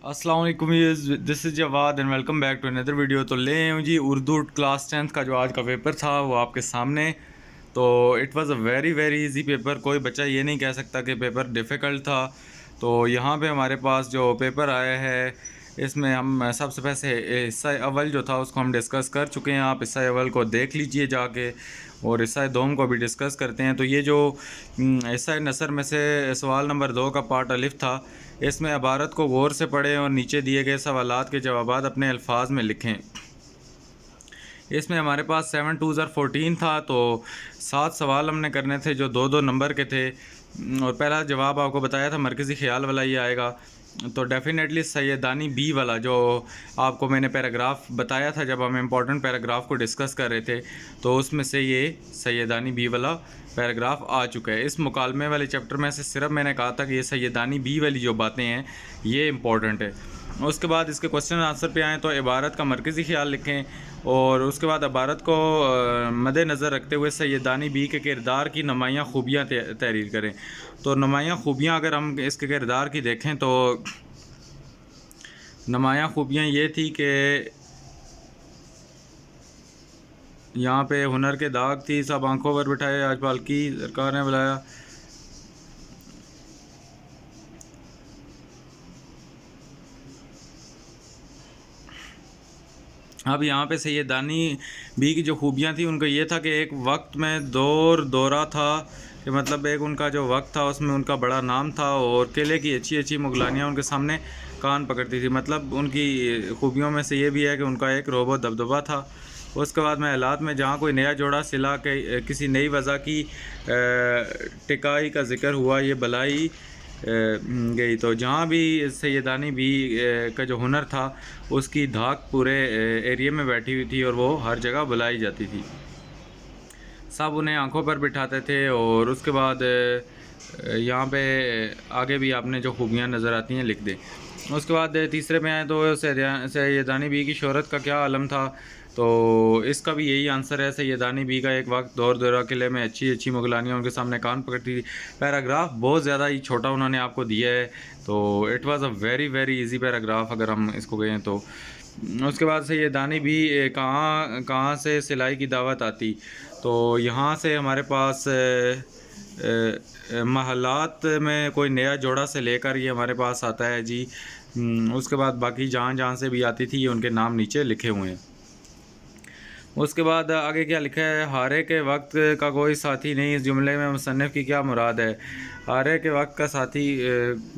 अस्सलाम वालेकुम, this is Jawad and welcome back to another video. तो ले हूँ जी उर्दू क्लास 10th का जो आज का पेपर था वो आपके सामने। तो it was a very very easy paper. कोई बच्चा ये नहीं कह सकता कि पेपर डिफ़िकल्ट था। तो यहाँ पे हमारे पास जो पेपर आया है इसमें हम सबसे पहले हिस्सा अव्वल जो था उसको हम डिस्कस कर चुके हैं। आप हिस्सा अव्वल को देख लीजिए जाके, और हिस्सा दोम को भी डिस्कस करते हैं। तो ये जो हिस्सा नसर में से सवाल नंबर 2 का पार्ट अलिफ था, इसमें इबारत को गौर से पढ़ें और नीचे दिए गए सवालात के जवाबात अपने अल्फाज में लिखें। इसमें हमारे पास 7 2 14 था। तो 7 सवाल हमने करने थे जो 2 2 नंबर के थे। और पहला जवाब आपको बताया था मरकज़ी ख्याल वाला ये आएगा। तो डेफिनेटली सैयदानी बी वाला जो आपको मैंने पैराग्राफ बताया था जब हम इम्पोर्टेंट पैराग्राफ को डिस्कस कर रहे थे, तो उसमें से ये सैयदानी बी वाला पैराग्राफ आ चुका है। इस मुकालमे वाले चैप्टर में से सिर्फ मैंने कहा था कि ये सैयदानी बी वाली जो बातें हैं ये इम्पोर्टेंट है। उसके बाद इसके क्वेश्चन आंसर पे आएँ तो इबारत का मरकज़ी ख्याल लिखें, और उसके बाद इबारत को मद्देनज़र रखते हुए सैयदानी बी के किरदार की नुमायाँ खूबियाँ तहरीर करें। तो नुमायाँ खूबियाँ अगर हम इसके किरदार की देखें तो नुमायाँ खूबियाँ ये थी कि यहाँ पे हुनर के दाग थी, सब आंखों पर बिठाए आज पालकी सरकार ने बुलाया। अब यहाँ पे सैयदानी बी की जो खूबियाँ थी उनका ये था कि एक वक्त में दौरा था, कि मतलब एक उनका जो वक्त था उसमें उनका बड़ा नाम था, और किले की अच्छी अच्छी मुगलानियाँ उनके सामने कान पकड़ती थी। मतलब उनकी खूबियों में से ये भी है कि उनका एक रोबो दबदबा था। उसके बाद महलात में जहाँ कोई नया जोड़ा सिला के किसी नई वजह की टिकाई का जिक्र हुआ, ये बलाई गई। तो जहाँ भी सैयदानी बी का जो हुनर था उसकी धाक पूरे एरिया में बैठी हुई थी और वो हर जगह बुलाई जाती थी, सब उन्हें आंखों पर बिठाते थे। और उसके बाद यहाँ पे आगे भी आपने जो खूबियाँ नज़र आती हैं लिख दें। उसके बाद तीसरे में आए तो सैयदानी बी की शोहरत का क्या आलम था। तो इसका भी यही आंसर है। सैयदानी बी का एक वक्त दौरा किले में अच्छी अच्छी मुगलानियाँ उनके सामने कान पकड़ती थी। पैराग्राफ बहुत ज़्यादा ही छोटा उन्होंने आपको दिया है, तो it was a very very easy paragraph अगर हम इसको कहें तो। उसके बाद सैयदानी बी कहाँ कहाँ से सिलाई की दावत आती। तो यहाँ से हमारे पास महलात में कोई नया जोड़ा से लेकर ये हमारे पास आता है जी। उसके बाद बाकी जहाँ जहाँ से भी आती थी ये उनके नाम नीचे लिखे हुए हैं। उसके बाद आगे क्या लिखा है, हारे के वक्त का कोई साथी नहीं। इस जुमले में मुसन्निफ़ की क्या मुराद है। हारे के वक्त का साथी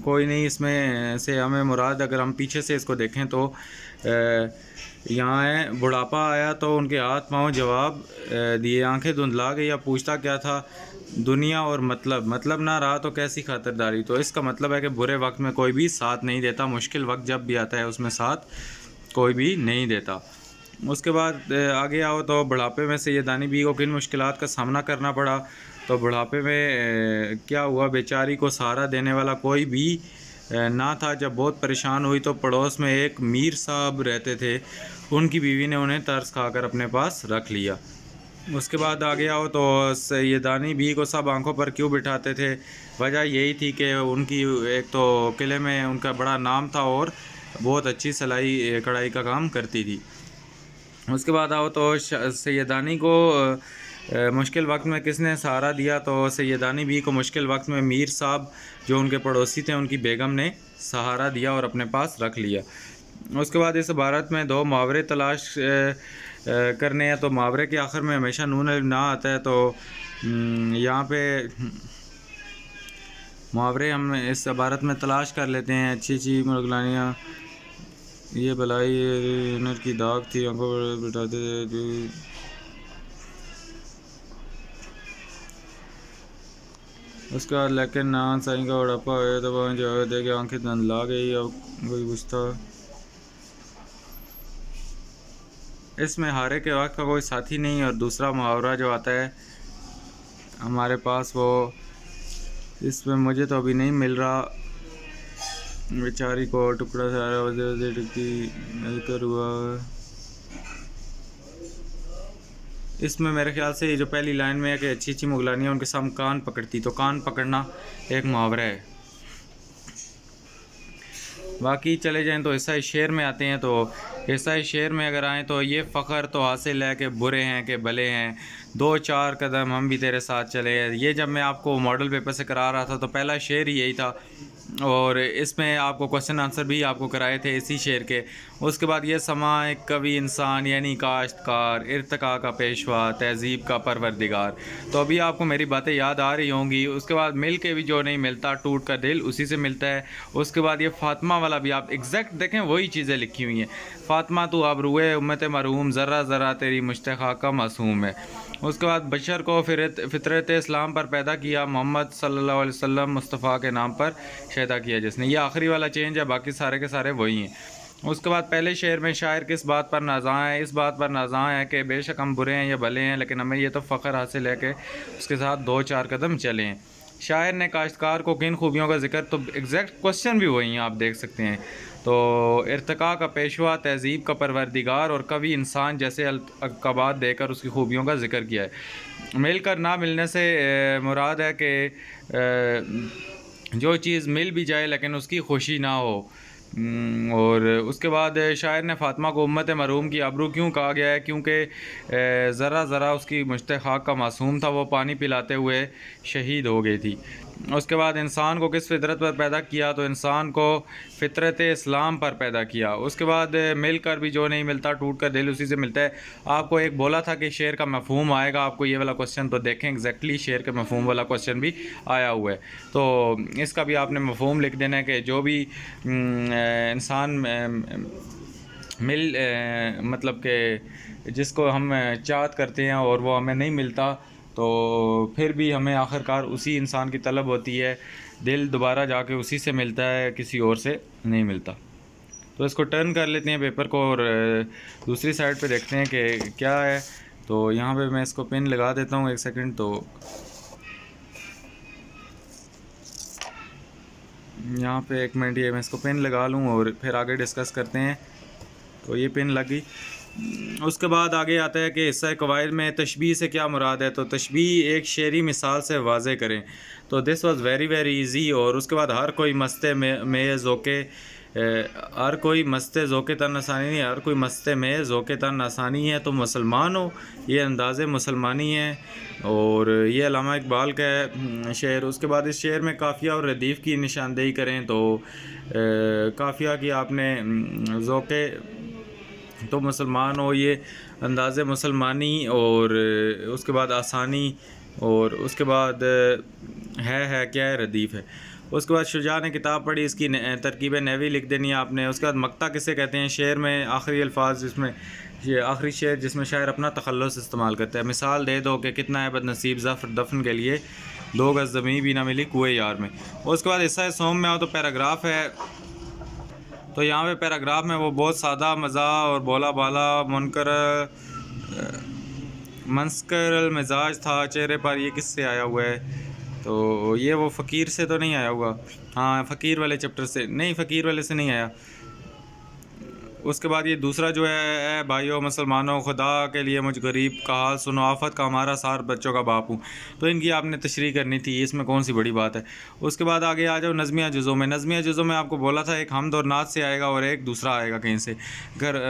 कोई नहीं, इसमें से हमें मुराद अगर हम पीछे से इसको देखें तो यहाँ है बुढ़ापा आया तो उनके हाथ पाँव जवाब दिए, आंखें धुंधला गई, या पूछता क्या था दुनिया और मतलब ना रहा तो कैसी खातिरदारी। तो इसका मतलब है कि बुरे वक्त में कोई भी साथ नहीं देता, मुश्किल वक्त जब भी आता है उसमें साथ कोई भी नहीं देता। उसके बाद आगे आओ तो बुढ़ापे में सैयदानी बी को किन मुश्किलात का सामना करना पड़ा। तो बुढ़ापे में क्या हुआ, बेचारी को सहारा देने वाला कोई भी ना था। जब बहुत परेशान हुई तो पड़ोस में एक मीर साहब रहते थे, उनकी बीवी ने उन्हें तरस खाकर अपने पास रख लिया। उसके बाद आगे आओ तो सैयदानी बी को सब आंखों पर क्यों बिठाते थे। वजह यही थी कि उनकी एक तो किले में उनका बड़ा नाम था और बहुत अच्छी सिलाई कढ़ाई का काम करती थी। उसके बाद आओ तो सैयदानी को मुश्किल वक्त में किसने सहारा दिया। तो सैयदानी बी को मुश्किल वक्त में मीर साहब जो उनके पड़ोसी थे उनकी बेगम ने सहारा दिया और अपने पास रख लिया। उसके बाद इस इबारत में दो मुहावरे तलाश करने हैं। तो मुहावरे के आखिर में हमेशा नून अलिफ ना आता है, तो यहाँ पे मुहावरे हम इस इबारत में तलाश कर लेते हैं। अच्छी अच्छी मुगलानियाँ, ये बलाई हुनर की दाग थी, आंखों पर बिठाते थे। उसके बाद लेकिन ना साईं का बुढ़ापा आया तो वहाँ जो दे के आंखें धुंधला गई। अब कोई पूछता इसमें हारे के वक्त का कोई साथी नहीं। और दूसरा मुहावरा जो आता है हमारे पास वो इसमें मुझे तो अभी नहीं मिल रहा, बेचारी को टुकड़ा सारा वजह टिकती मिलकर हुआ। इसमें मेरे ख्याल से ये जो पहली लाइन में है कि अच्छी अच्छी मुगलानियाँ उनके सामने कान पकड़ती, तो कान पकड़ना एक मुहावरा है। बाकी चले जाएँ तो हिस्सा शेर में आते हैं। तो हिस्सा शेर में अगर आएँ तो ये फ़ख्र तो हासिल है कि बुरे हैं कि भले हैं, 2-4 कदम हम भी तेरे साथ चले। ये जब मैं आपको मॉडल पेपर से करा रहा था तो पहला शेर ही यही था, और इसमें आपको क्वेश्चन आंसर भी आपको कराए थे इसी शेर के। उसके बाद ये समा एक कवि इंसान यानी काश्तकार, इर्तिका का पेशवा, तहज़ीब का परवरदिगार। तो अभी आपको मेरी बातें याद आ रही होंगी। उसके बाद मिल के भी जो नहीं मिलता टूट कर दिल उसी से मिलता है। उसके बाद ये फ़ातिमा वाला भी आप एग्जैक्ट देखें, वही चीज़ें लिखी हुई हैं। फ़ातिमा तू आबरूए उम्मत मरहूम, ज़र्रा ज़र्रा तेरी मुश्तक़ा का मासूम है। उसके बाद बशर को फ़ितरत इस्लाम पर पैदा किया, मोहम्मद सल्लल्लाहु अलैहि वसल्लम मुस्तफ़ा के नाम पर पैदा किया जिसने। ये आखिरी वाला चेंज है, बाकी सारे के सारे वही हैं। उसके बाद पहले शेर में शायर किस बात पर नाज़ां है? इस बात पर नाज़ां है कि बेशक हम बुरे हैं या भले हैं, लेकिन हमें ये तो फ़ख्र हासिल है कि उसके साथ 2-4 कदम चले हैं। शायर ने काश्तकार को किन खूबियों का जिक्र, तो एग्जैक्ट क्वेश्चन भी वही हैं, आप देख सकते हैं। तो इर्तिका का पेशवा, तहज़ीब का परवरदिगार और कवि इंसान जैसे अलक़ाबात देकर उसकी खूबियों का जिक्र किया है। मिलकर ना मिलने से मुराद है कि जो चीज़ मिल भी जाए लेकिन उसकी खुशी ना हो। और उसके बाद शायर ने फ़ातिमा को उम्मत मरहूम की आबरू क्यों कहा गया है? क्योंकि ज़रा ज़रा उसकी मुश्तक़ा का मासूम था, वो पानी पिलाते हुए शहीद हो गई थी। उसके बाद इंसान को किस फितरत पर पैदा किया? तो इंसान को फ़ितरत इस्लाम पर पैदा किया। उसके बाद मिल कर भी जो नहीं मिलता टूट कर दिल उसी से मिलता है। आपको एक बोला था कि शेर का मफ़हूम आएगा, आपको ये वाला क्वेश्चन, तो देखें एग्जैक्टली शेर के मफ़हूम वाला क्वेश्चन भी आया हुआ है। तो इसका भी आपने मफ़हूम लिख देना है कि जो भी इंसान मतलब कि जिसको हम चाहत करते हैं और वो हमें नहीं मिलता, तो फिर भी हमें आखिरकार उसी इंसान की तलब होती है, दिल दोबारा जाके उसी से मिलता है, किसी और से नहीं मिलता। तो इसको टर्न कर लेते हैं पेपर को और दूसरी साइड पे देखते हैं कि क्या है। तो यहाँ पे मैं इसको पिन लगा देता हूँ, एक सेकंड। तो यहाँ पे एक मिनट, ये मैं इसको पिन लगा लूँ और फिर आगे डिस्कस करते हैं। तो ये पिन लगी। उसके बाद आगे आता है कि हिस्सा कवायद में तशबीह से क्या मुराद है? तो तशबीह एक शेरी मिसाल से वाज़े करें। तो this was very very easy. और उसके बाद हर कोई मस्ते में ज़ोक़े, हर कोई मस्ते ज़ोक़े तन आसानी नहीं, हर कोई मस्ते में ज़ोक़े तन आसानी है। तो मुसलमान हो, ये अंदाज़े मुसलमानी है। और ये अल्लामा इकबाल का शेर। उसके बाद इस शेर में काफ़िया और रदीफ़ की निशानदेही करें। तो काफ़िया की आपने ज़ोक़े तो मुसलमान हो, ये अंदाज़े मुसलमानी, और उसके बाद आसानी, और उसके बाद है क्या है, रदीफ़ है। उसके बाद शुजा ने किताब पढ़ी, इसकी तरकीब नहवी लिख देनी है आपने। उसके बाद मक्ता किसे कहते हैं? शेर में आखिरी अल्फाज जिसमें, ये आखिरी शेर जिसमें शायर अपना तखल्लुस इस्तेमाल करता है। मिसाल दे दो कि कितना है बदनसीब ज़फ़र दफन के लिए 2 गज़ ज़मीं भी ना मिली कुएं यार में। उसके बाद हिस्सा सोम में आओ तो पैराग्राफ है। तो यहाँ पे पैराग्राफ में वो बहुत सादा मज़ा और बोला बाला मंस्कर मिजाज था चेहरे पर। ये किससे आया हुआ है? तो ये वो फ़कीर से तो नहीं आया हुआ। हाँ, फ़कीर वाले चैप्टर से नहीं, फ़कीर वाले से नहीं आया। उसके बाद ये दूसरा जो है, भाइयों मुसलमानों, खुदा के लिए मुझ गरीब का हाल सुनो, आफत का हमारा सार बच्चों का बाप हूँ। तो इनकी आपने तशरीह करनी थी, इसमें कौन सी बड़ी बात है। उसके बाद आगे आ जाओ नज़मिया जुज़ों में। नज़मिया जुज़ों में आपको बोला था एक हमद और नात से आएगा और एक दूसरा आएगा कहीं से।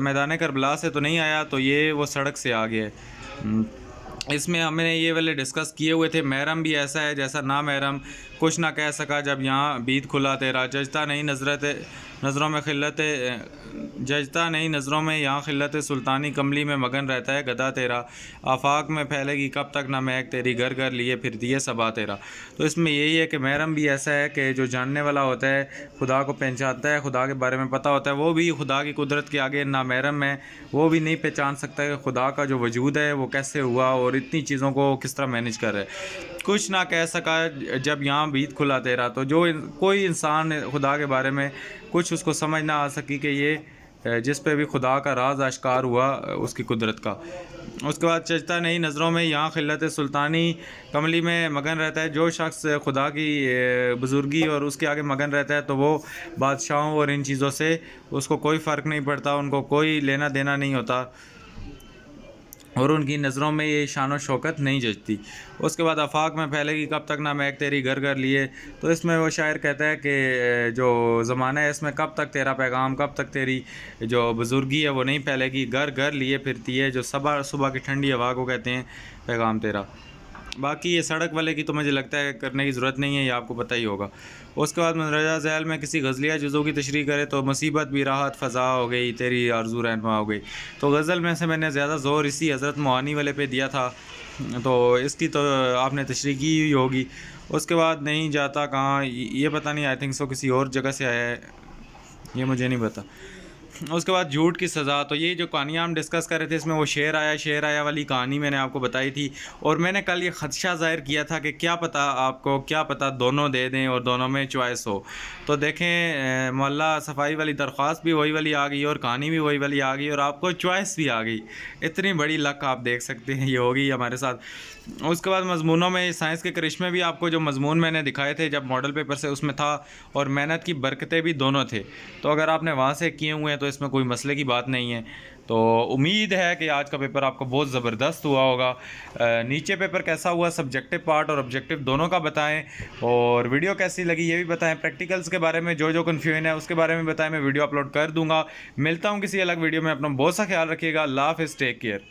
मैदान करबला से तो नहीं आया, तो ये वो सड़क से आ गया है। इसमें हमने ये वाले डिस्कस किए हुए थे। महरम भी ऐसा है जैसा ना महरम, कुछ ना कह सका जब यहाँ बीत खुला तेरा, जजता नहीं नज़रों में खिल्लत, जजता नहीं नज़रों में यहाँ खिल्लत सुल्तानी, कमली में मगन रहता है गदा तेरा, आफाक में फैलेगी कब तक ना महक तेरी, घर घर लिए फिर दिए सबा तेरा। तो इसमें यही है कि महरम भी ऐसा है कि जो जानने वाला होता है, खुदा को पहचानता है, खुदा के बारे में पता होता है, वो भी खुदा की कुदरत के आगे ना महरम है, वो भी नहीं पहचान सकता कि खुदा का जो वजूद है वो कैसे हुआ और इतनी चीज़ों को किस तरह मैनेज कर रहा है। कुछ ना कह सका जब यहाँ बीत खुला तेरा। तो जो कोई इंसान खुदा के बारे में कुछ उसको समझ ना आ सकी कि ये जिस पे भी खुदा का राज आश्कार हुआ उसकी कुदरत का। उसके बाद चजता नहीं नज़रों में यहाँ खिल्लत सुल्तानी, कमली में मगन रहता है। जो शख्स खुदा की बुज़ुर्गी और उसके आगे मगन रहता है तो वो बादशाहों और इन चीज़ों से उसको कोई फ़र्क नहीं पड़ता, उनको कोई लेना देना नहीं होता। और उनकी नज़रों में ये शान व शौकत नहीं जचती। उसके बाद आफाक में फैलेगी कब तक ना महक तेरी घर घर लिए। तो इसमें वो शायर कहता है कि जो ज़माना है इसमें कब तक तेरा पैगाम, कब तक तेरी जो बुज़ुर्गी है वो नहीं फैलेगी, घर घर लिए फिरती है जो सुबह सुबह की ठंडी हवा को कहते हैं पैगाम तेरा। बाकी ये सड़क वाले की तो मुझे लगता है करने की ज़रूरत नहीं है, ये आपको पता ही होगा। उसके बाद मंदरजा ज़ैल में किसी गज़लिया जुज़ों की तशरीह करे तो मुसीबत भी राहत फ़ज़ा हो गई, तेरी आरज़ू रहनुमा हो गई। तो गज़ल में से मैंने ज़्यादा ज़ोर इसी हज़रत मोहानी वाले पे दिया था, तो इसकी तो आपने तशरीह की हुई होगी। उसके बाद नहीं जाता कहाँ, ये पता नहीं, आई थिंक सो किसी और जगह से आया है, ये मुझे नहीं पता। उसके बाद झूठ की सज़ा, तो ये जो कहानियाँ हम डिस्कस कर रहे थे इसमें वो शेर आया वाली कहानी मैंने आपको बताई थी। और मैंने कल ये ख़दशा ज़ाहिर किया था कि क्या पता आपको, क्या पता दोनों दे दें और दोनों में चॉइस हो। तो देखें मोहल्ला सफाई वाली दरख्वास्त भी वही वाली आ गई और कहानी भी वही वाली आ गई और आपको चॉइस भी आ गई। इतनी बड़ी लक आप देख सकते हैं ये होगी हमारे साथ। उसके बाद मज़मूनों में साइंस के करिश्मे भी, आपको जो मज़मून मैंने दिखाए थे जब मॉडल पेपर से उसमें था, और मेहनत की बरकतें भी दोनों थे। तो अगर आपने वहाँ से किए हुए हैं तो इसमें कोई मसले की बात नहीं है। तो उम्मीद है कि आज का पेपर आपको बहुत ज़बरदस्त हुआ होगा। नीचे पेपर कैसा हुआ, सब्जेक्टिव पार्ट और ऑब्जेक्टिव दोनों का बताएं, और वीडियो कैसी लगी ये भी बताएं। प्रैक्टिकल्स के बारे में जो कन्फ्यूजन है उसके बारे में बताएं, मैं वीडियो अपलोड कर दूंगा। मिलता हूँ किसी अलग वीडियो में, अपना बहुत सा ख्याल रखिएगा। अल्लाह हाफ़िज़, टेक केयर।